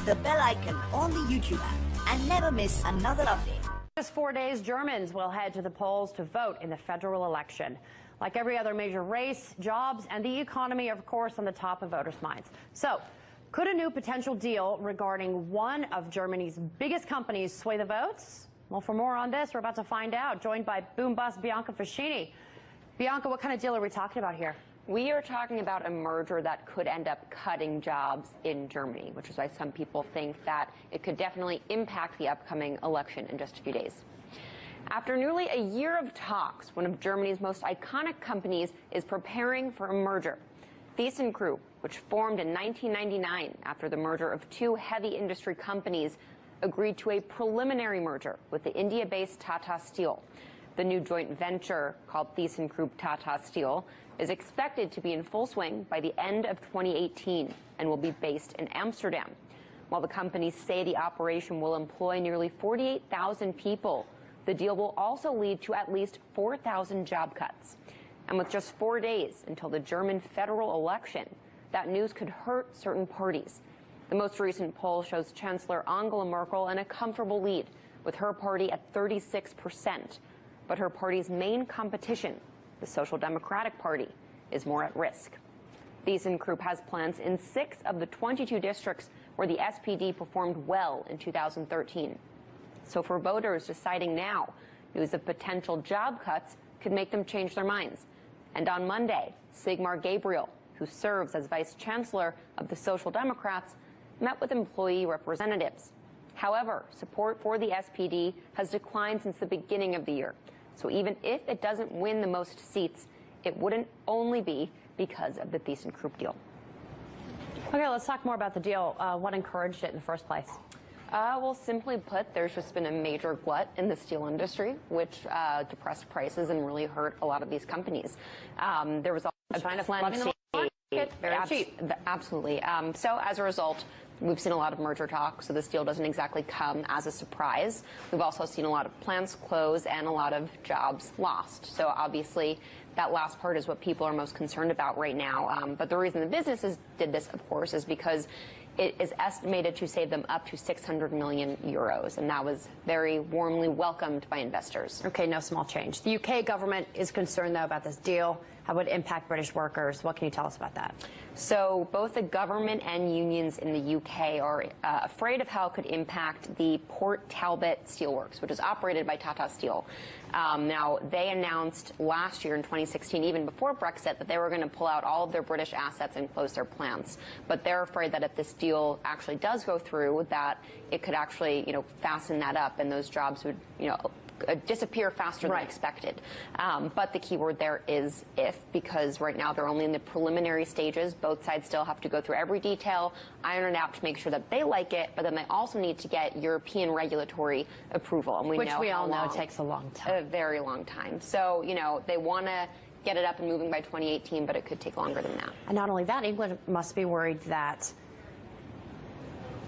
the bell icon on the YouTube app and never miss another update. Just 4 days, Germans will head to the polls to vote in the federal election. Like every other major race, jobs and the economy are, of course, on the top of voters' minds. So, could a new potential deal regarding one of Germany's biggest companies sway the votes? Well, for more on this, we're about to find out, joined by boom boss Bianca Feschini. Bianca, what kind of deal are we talking about here? We are talking about a merger that could end up cutting jobs in Germany, which is why some people think that it could definitely impact the upcoming election in just a few days. After nearly a year of talks, one of Germany's most iconic companies is preparing for a merger. ThyssenKrupp, which formed in 1999 after the merger of two heavy industry companies, agreed to a preliminary merger with the India-based Tata Steel. The new joint venture, called ThyssenKrupp Tata Steel, is expected to be in full swing by the end of 2018 and will be based in Amsterdam. While the companies say the operation will employ nearly 48,000 people, the deal will also lead to at least 4,000 job cuts. And with just 4 days until the German federal election, that news could hurt certain parties. The most recent poll shows Chancellor Angela Merkel in a comfortable lead, with her party at 36%. But her party's main competition, the Social Democratic Party, is more at risk. ThyssenKrupp has plants in 6 of the 22 districts where the SPD performed well in 2013. So for voters deciding now, news of potential job cuts could make them change their minds. And on Monday, Sigmar Gabriel, who serves as vice chancellor of the Social Democrats, met with employee representatives. However, support for the SPD has declined since the beginning of the year. So even if it doesn't win the most seats, it wouldn't only be because of the ThyssenKrupp deal. Okay, let's talk more about the deal. What encouraged it in the first place? Well, simply put, there's just been a major glut in the steel industry, which depressed prices and really hurt a lot of these companies. There was plenty. Very cheap. Absolutely. So as a result, we've seen a lot of merger talk, so this deal doesn't exactly come as a surprise. We've also seen a lot of plants close and a lot of jobs lost. So obviously, that last part is what people are most concerned about right now. But the reason the businesses did this, of course, is because it is estimated to save them up to 600 million euros, and that was very warmly welcomed by investors. Okay, no small change. The UK government is concerned, though, about this deal, how it would impact British workers. What can you tell us about that? So both the government and unions in the UK are afraid of how it could impact the Port Talbot Steelworks, which is operated by Tata Steel. Now, they announced last year in 2016, even before Brexit, that they were going to pull out all of their British assets and close their plants. But they're afraid that if this deal actually does go through, that it could actually, fasten that up and those jobs would, disappear faster than expected. But the key word there is if, because right now they're only in the preliminary stages. Both sides still have to go through every detail, iron it out to make sure that they like it, but then they also need to get European regulatory approval. And we all know takes a long time. A very long time. So, they want to get it up and moving by 2018, but it could take longer than that. And not only that, England must be worried that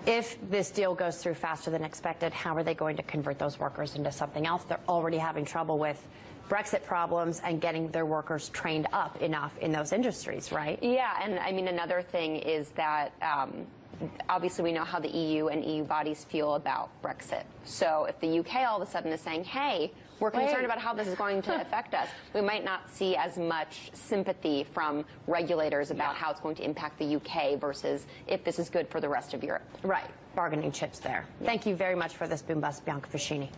if this deal goes through faster than expected, how are they going to convert those workers into something else? They're already having trouble with Brexit problems and getting their workers trained up enough in those industries, right? Yeah, and I mean, another thing is that obviously we know how the EU and EU bodies feel about Brexit. So if the UK all of a sudden is saying, hey, we're concerned about how this is going to affect us, we might not see as much sympathy from regulators about how it's going to impact the UK versus if this is good for the rest of Europe. Right. Bargaining chips there. Thank you very much for this, boom bust, Bianca Feschini.